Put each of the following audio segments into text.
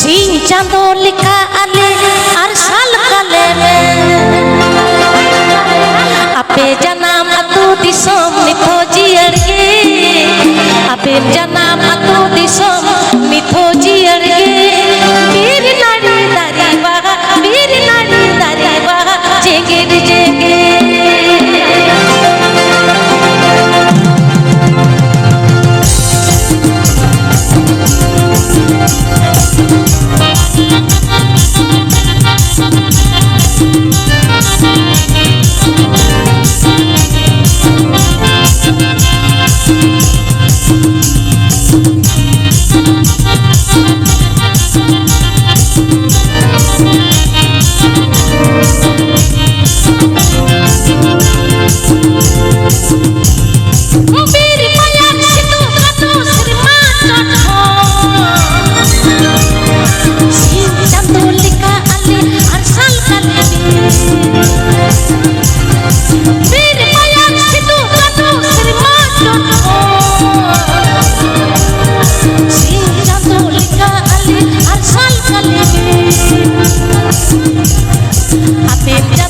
सिंह चांदो लिखा आले अरसाल काले आपे जनाम अतु दिसोम निथो जियड़गे आपे जनाम अतु दिसोम निथो जियड़गे वीर नारी दारी बागा वीर नारी दारी बागा जेगे जेगे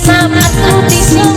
जन्म अतु दिसोम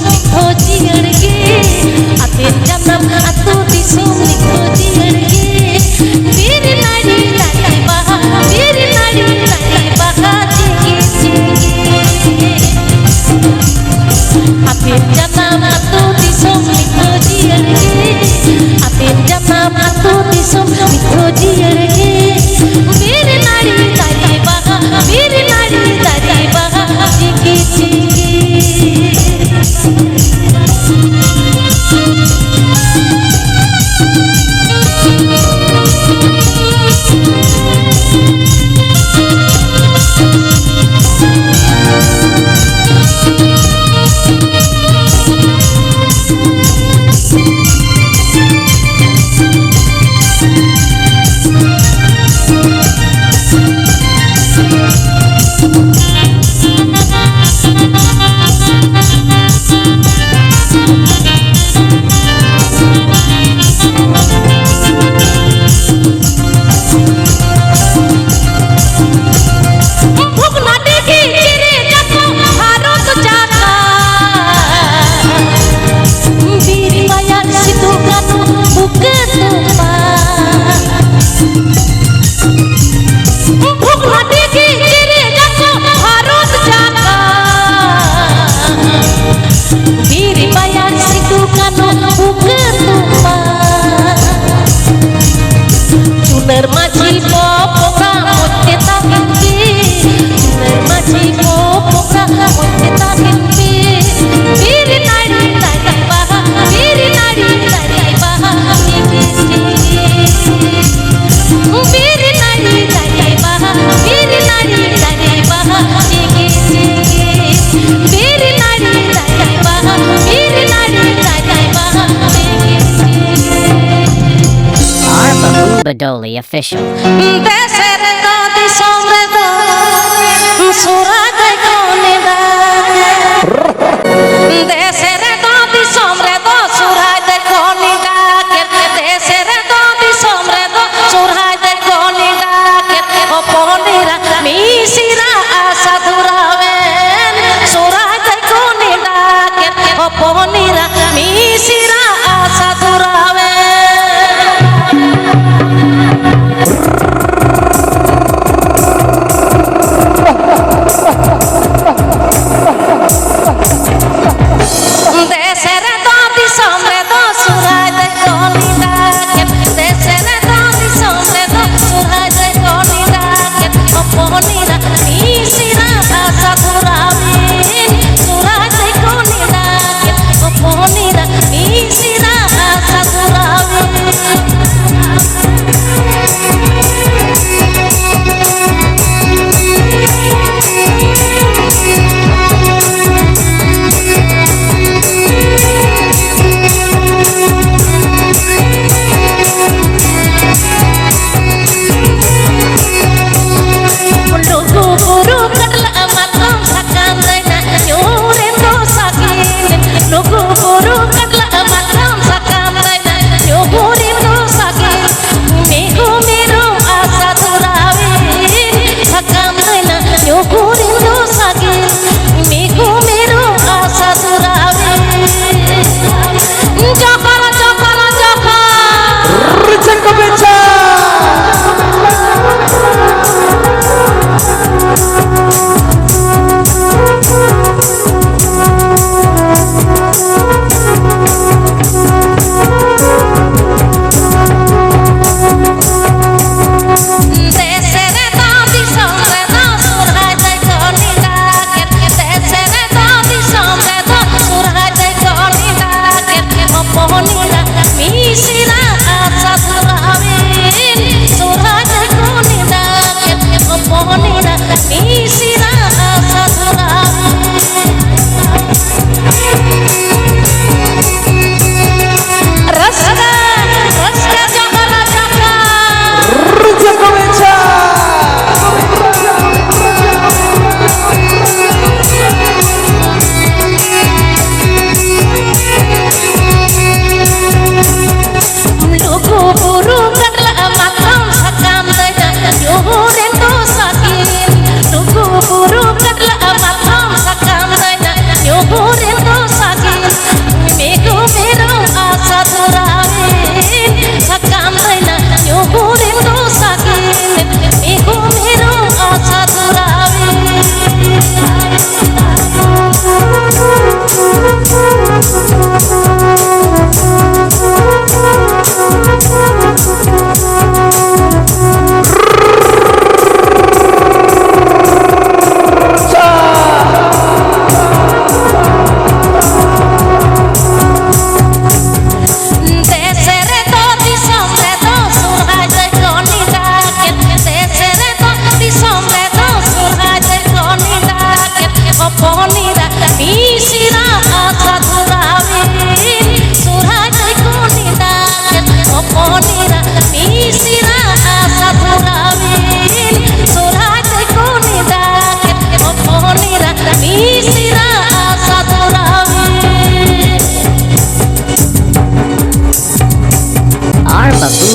निथो जियड़गे आपे जन्म अतु दिसोम निथो जियड़गे वीर नारी दारी बाहा वीर नारी दारी बाहा जेगे जेगे आपे जन्म अतु दिसोम निथो जियड़गे आपे जन्म अतु दिसोम निथो जियड़गे वीर नारी दारी बाहा वीर नारी दारी बाहा जेगे जेगे Badoli Official. দেশের দাদি সমৃদ্ধ সুরাজ কোনে দেশের দাদি সমৃদ্ধ সুরাজ কোনে ডাকে দেশের দাদি সমৃদ্ধ সুরাজ কোনে ডাকে ও পনেরা মিশিরা আশা ধুরাবেন সুরাজ কোনে ডাকে ও পনেরা মিশিরা আশা ধুরাবেন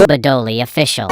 Badoli Official.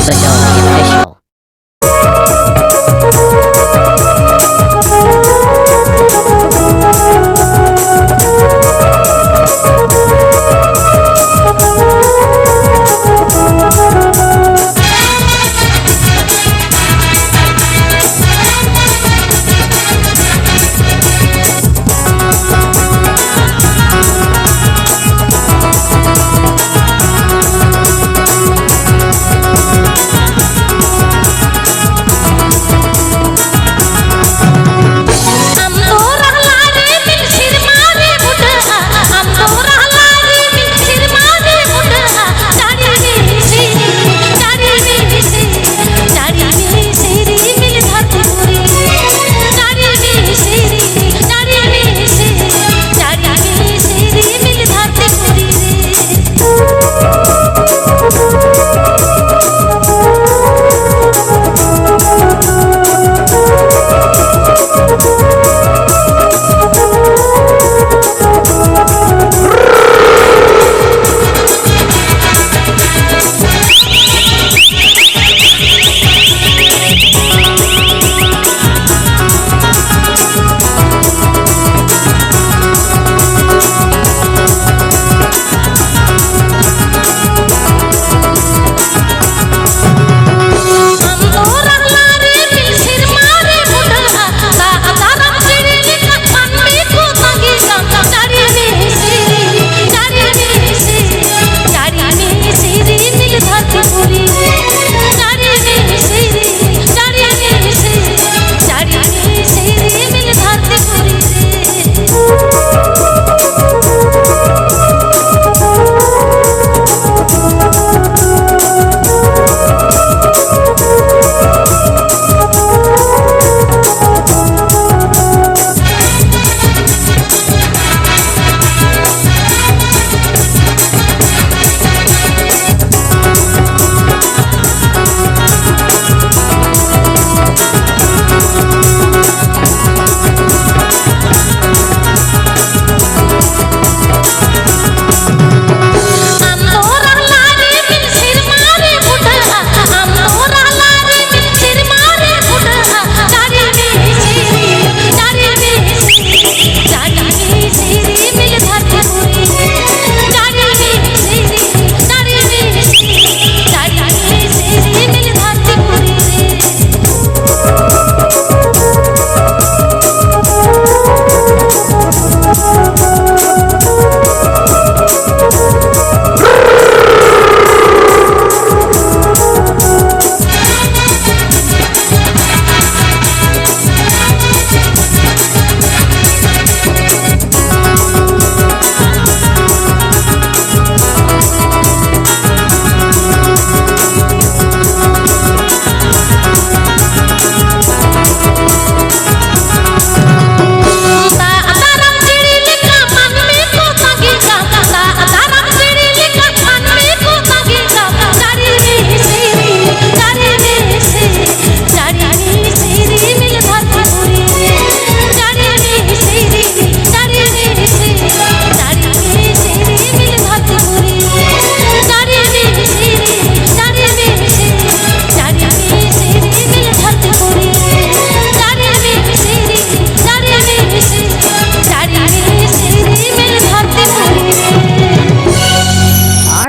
Badoli Official.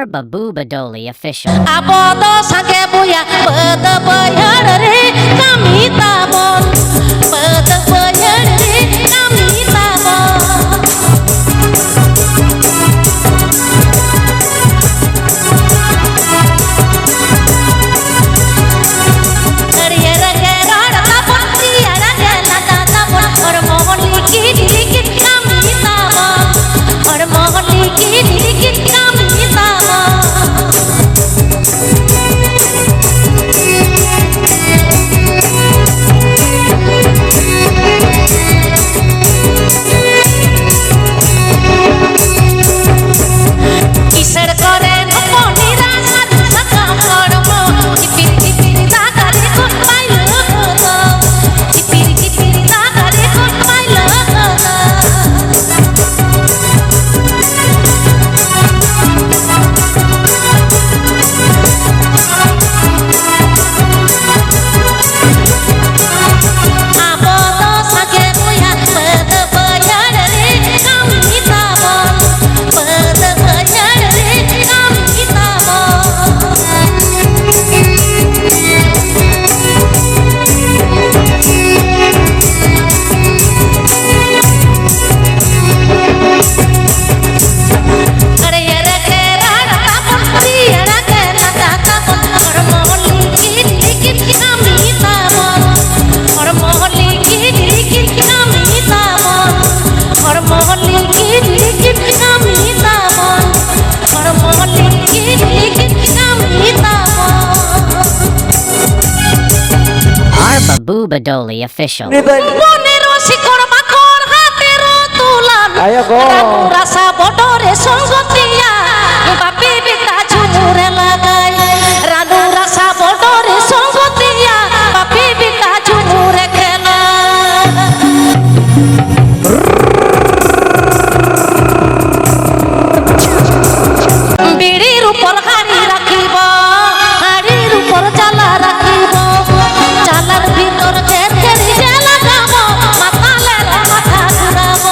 Babu Badoli Official. Abodo sange buya bada bayar re kami tabon bada bayar re kami tabon Ariera gerara tabon tiara gela tabon or mohon likit likit kami tabon or mohon likit likit kami tabon Babu Badoli Official. বনেরও শিকড় মাকড় হাতেরও তুলান আয়া গো। রানু রাসা বডরে সঙ্গতিয়া বাপি বিতা ঝুমুরে লাগাই রানু রাসা বডরে সঙ্গতিয়া বাপি বিতা ঝুমুরে খেলা বিড়ির উপর হাড়ি রাখিব হাড়ির উপর জ্বালা রাখিব জ্বালার ভিতর ঘের ঘের যে লাগাব মাতালের মাথা ঘুরাব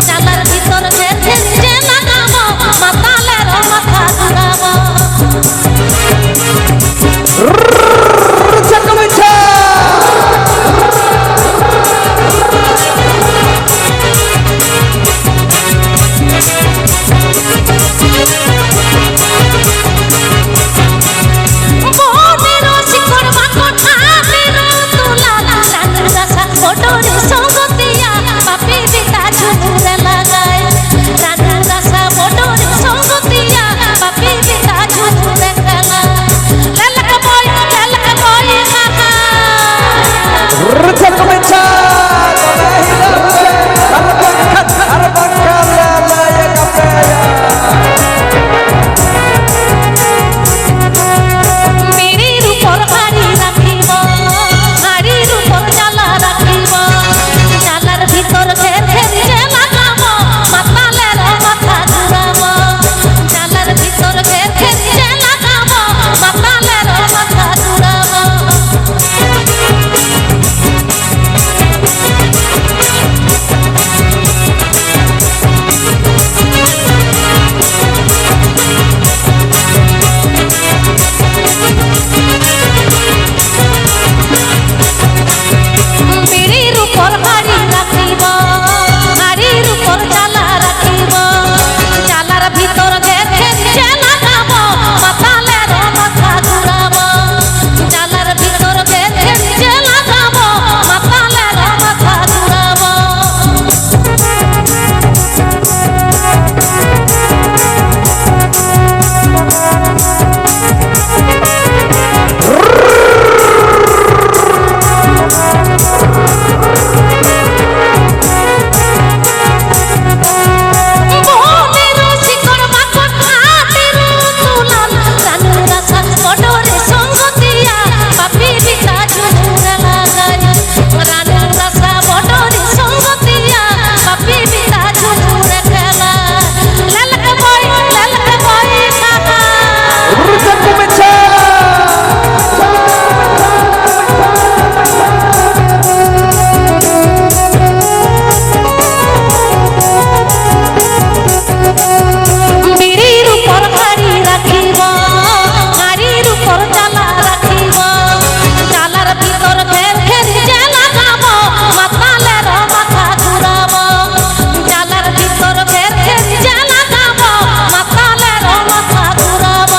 জ্বালার ভিতর ঘের ঘের যে লাগাব মাতালের মাথা ঘুরাব বনেরও শিকড় মাকড় হাতেরও তুলান রানু রাসা বডরে সঙ্গতিয়া বাপি বিতা ঝুমুরে লাগাই রানু রাসা বডরে সঙ্গতিয়া বাপি বিতা ঝুমুরে খেলা লেলক বয় কাকা বিড়ির উপর হাড়ি রাখিব হাড়ির উপর জ্বালা রাখিব জ্বালার ভিতর ঘের ঘের যে লাগাব মাতালের মাথা ঘুরাব জ্বালার ভিতর ঘের ঘের যে লাগাব মাতালের মাথা ঘুরাব বিড়ির উপর হাড়ি রাখিব হাড়ির উপর জ্বালা রাখিব জ্বালার ভিতর ঘের ঘের যে লাগাব মাতালের মাথা ঘুরাব জ্বালার ভিতর ঘের ঘের যে লাগাব মাতালের মাথা ঘুরাব বনেরও শিকড় মাকড় হাতেরও তুলান রানু রাসা বডরে সঙ্গতিয়া বাপি বিতা ঝুমুরে লাগাই রানু রাসা বডরে সঙ্গতিয়া বাপি বিতা ঝুমুরে খেলা লেলক বয় কাকা বিড়ির উপর হাড়ি রাখিব হাড়ির উপর জ্বালা রাখিব জ্বালার ভিতর ঘের ঘের যে লাগাব মাতালের মাথা ঘুরাব জ্বালার ভিতর ঘের ঘের যে লাগাব মাতালের মাথা ঘুরাব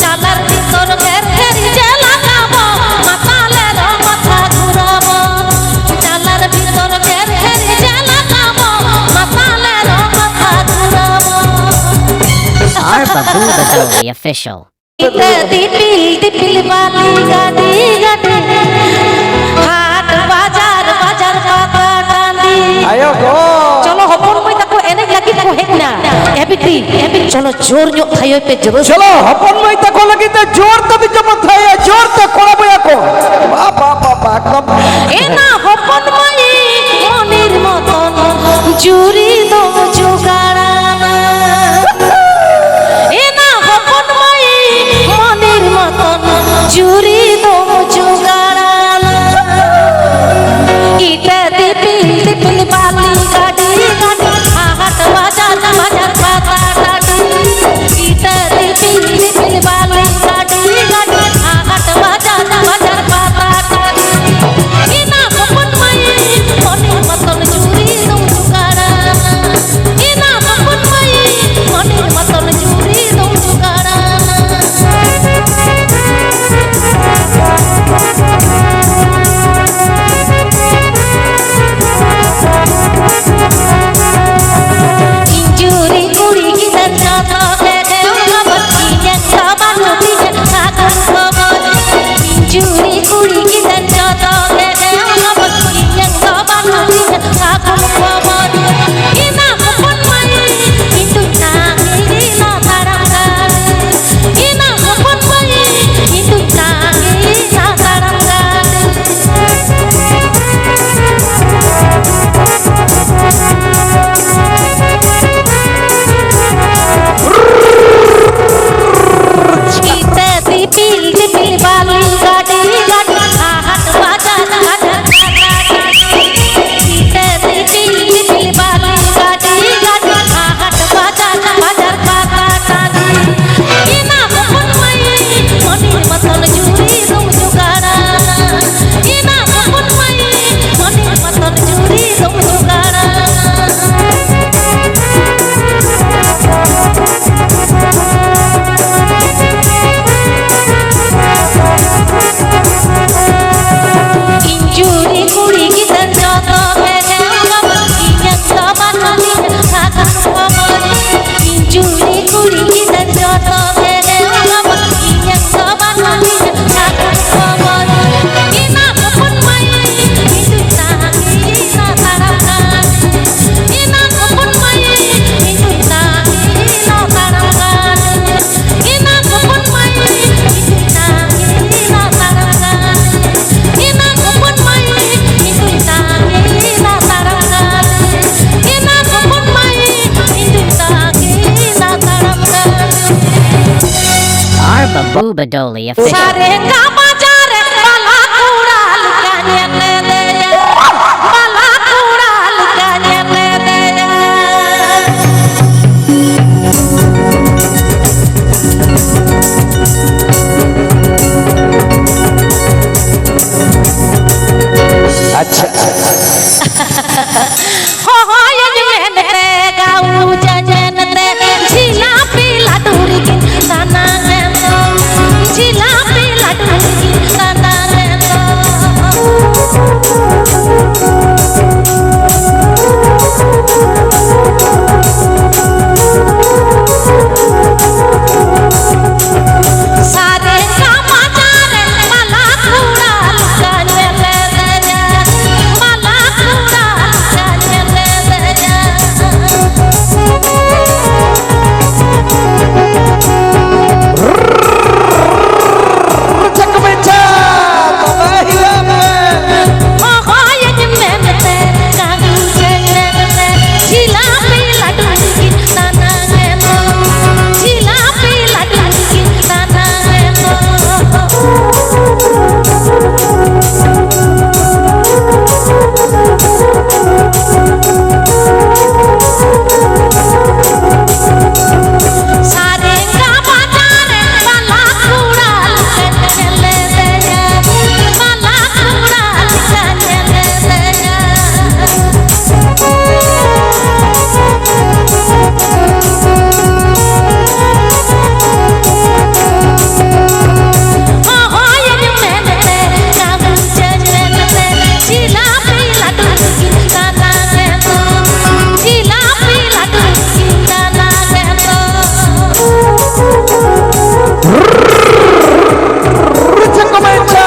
জ্বালার ভিতর ঘের ঘের যে লাগাব মাতালের মাথা ঘুরাব জ্বালার ভিতর ঘের ঘের যে লাগাব মাতালের মাথা ঘুরাব Our Babu Badoli Official. দিপিল দিপিল বালি গাদি গাদি হাট বাজার বাজার পাতা টানি আয়া গো। চলো হপন মই তাকো এনে লাগি কো হেক না এবিটি চলো জোর ño থাইও পে জব চলো হপন মই তাকো লাগিতে জোর তবে জমত হয় জোর তো করাবো এখন বাবা বাবা একদম এ না হপন মই মনির মতন জুরি দম জুগাড়ানা এ না হপন মই মনির মতন জুরি দম জুগাড়ানা ইটা দিপিল দিপিল বালি গাড়ি গাড়ি হাট বাজার বাজার পাতা টাটি ইটা দিপিল দিপিল বালি গাড়ি গাড়ি হাট বাজার বাজার পাতা টাটি ইনা হপন মই মনির মতন জুরি দম জুগাড়ানা Babu Badoli official. Sare kama jare bala kural kanye deya, bala kural kanye deya. अच्छा हो यज में रे गाऊ जजन रे झीला पीला टूरी की ताना रे तो झीला पीला टूरी की ताना रे तो सारे समाचार मला कुड़ाल काने ले दया मला कुड़ाल काने ले दया चक में चा तबाहिया में हो यज में ते कागू जजन रे झीला पीला टूरी की ताना रे तो झीला पीला टूरी की ताना रे सारे गामा जाने बाला कुड़ाल कने ले दया बाला कुड़ाल कने ले दया हो यज में ते कागू जजन रे झीला पीला टूरी की ताना रे तो झीला पीला टूरी की ताना रे तो चक में चा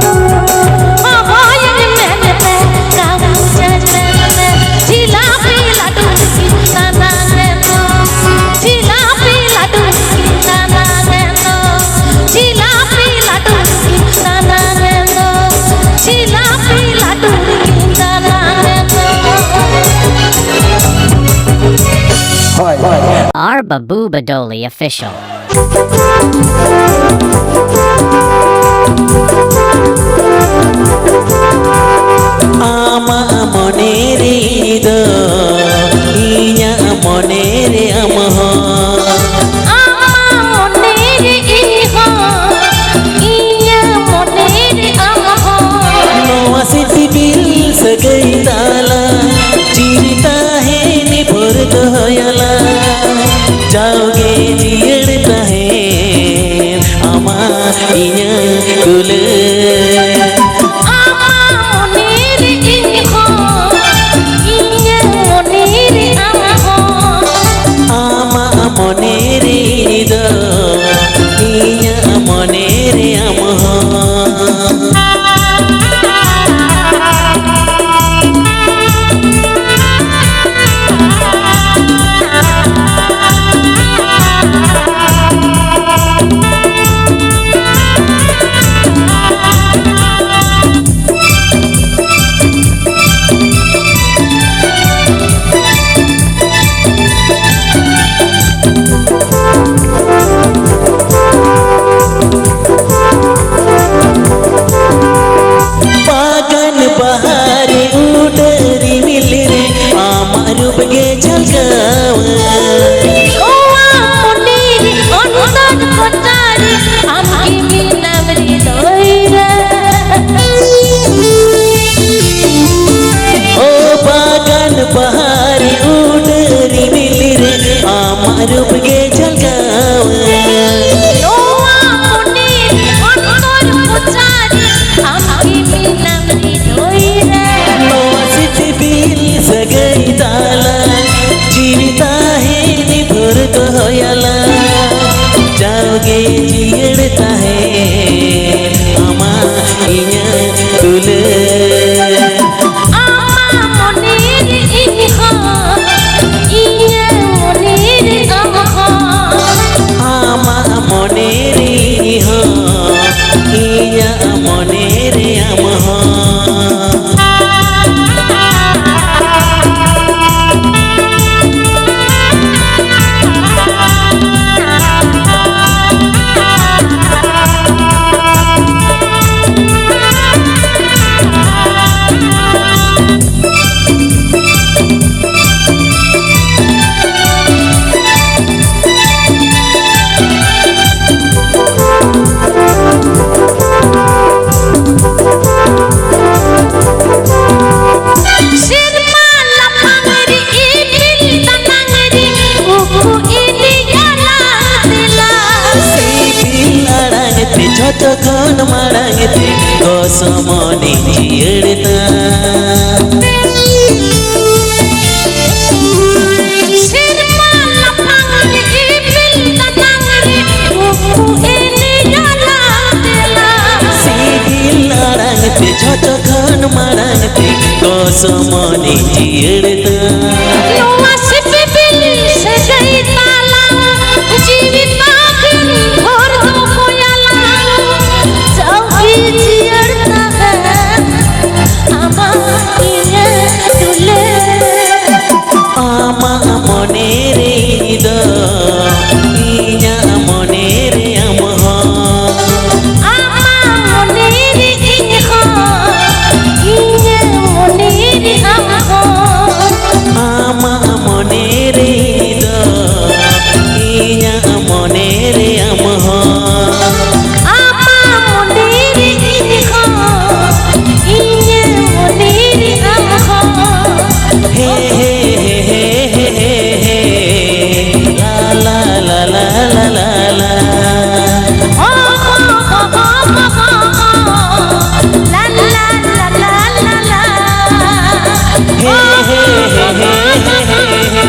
हो यज में ते कागू जजन रे झीला पीला टूरी की ताना रे तो झीला पीला टूरी की ताना रे तो झीला पीला टूरी की ताना रे तो झीला पीला टूरी की ताना रे तो हाय R Babu Badoli official. Ama monere do inya monere amaha ama monere iho inya monere amaho no asiti bil sagai dala cinta hai ni bhor doyala jaoge jiyadta hai ama inya kule ama monere iho inya monere amaho ama monere do inya monere amaha Thank you. जियड़ता छोटो खान मारंगते कसमनी जियड़ता आमा मने रे द इया मने रे अमहा आमा मने रे द इया मने रे अमहा हे हे हे हे हे हे ला ला ला ला ला ला ला हे हे हे हे हे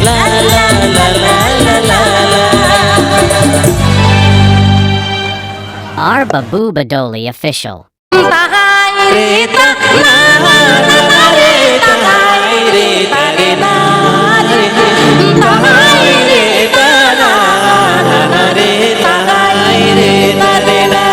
ला ला ला ला ला ला Our Babu Badoli official. रेता ना ना रेता रेता रेता रेता रेता ना ना रेता रेता रेता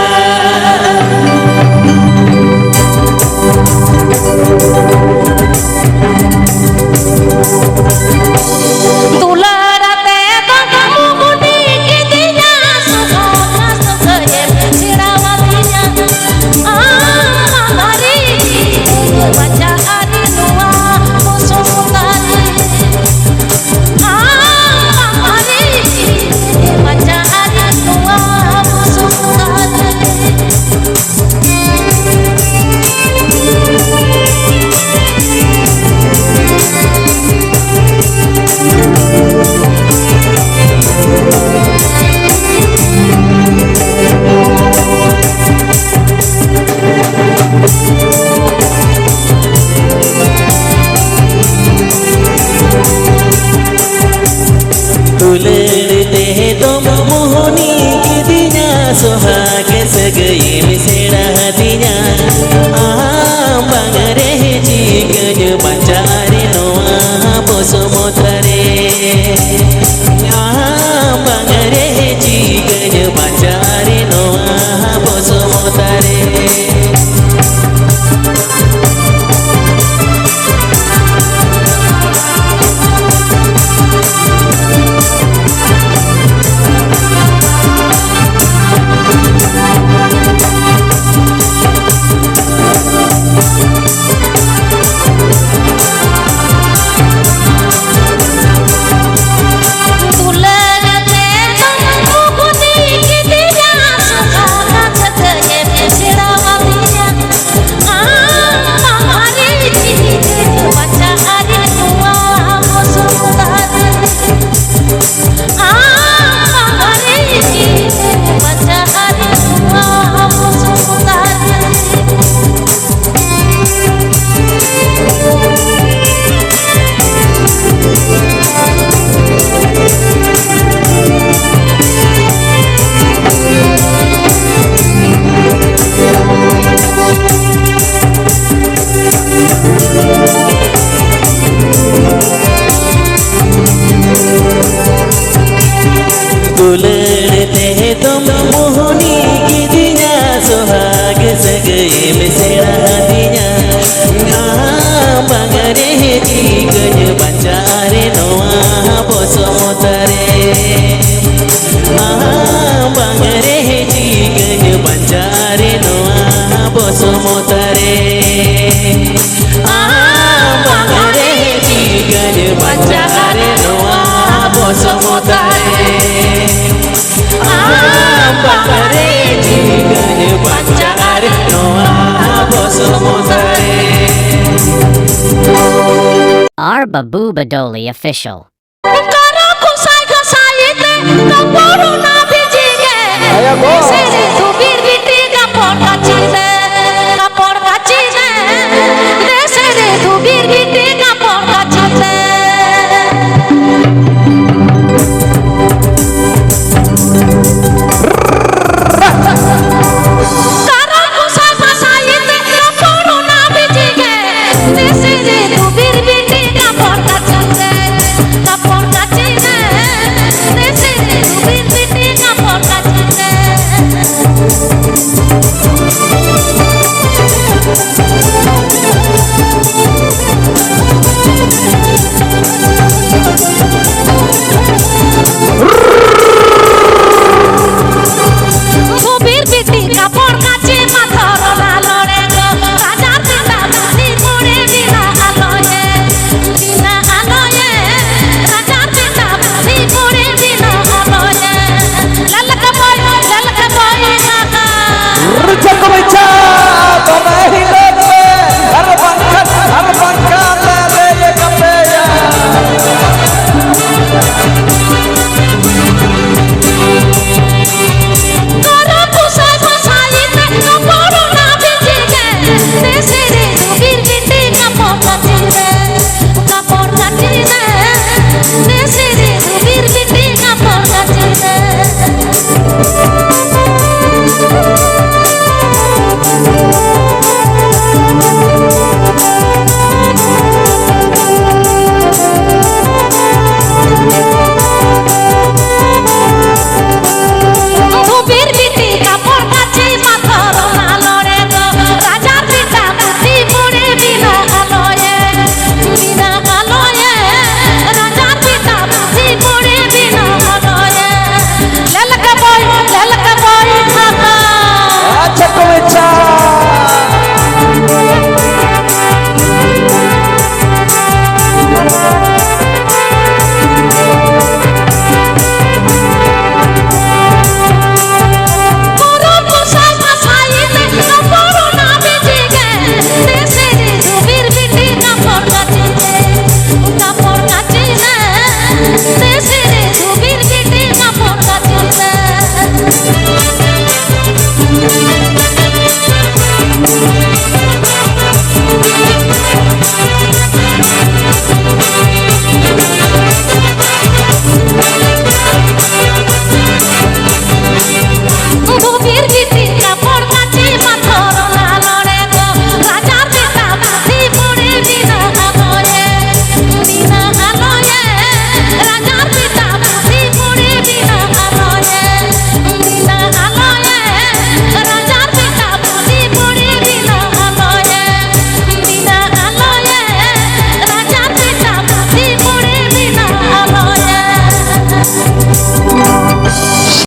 उलड़ते तुम मोहनी की दिया सुहाग सगई मिसेड़ा दिया बंगरे जी गज बचारे नोआ बोसो मोतरे बंगरे जी गज बचारे नोआ बोसो मोतरे उलड़ते तुम मोहनी की दिया सुहाग सगई मिसेड़ा दिया बंगरे जी गज बचारे नोआ बोसो मोतरे बंगरे जी गज बचारे नोआ बोसो मोतरे बंगरे जी गज बचारे नोआ बोसो मोतरे बंगरे जी गज बचारे नोआ बोसो मोतरे Our Babu Badoli official. Ayo, go. Subir di tiga pota cinta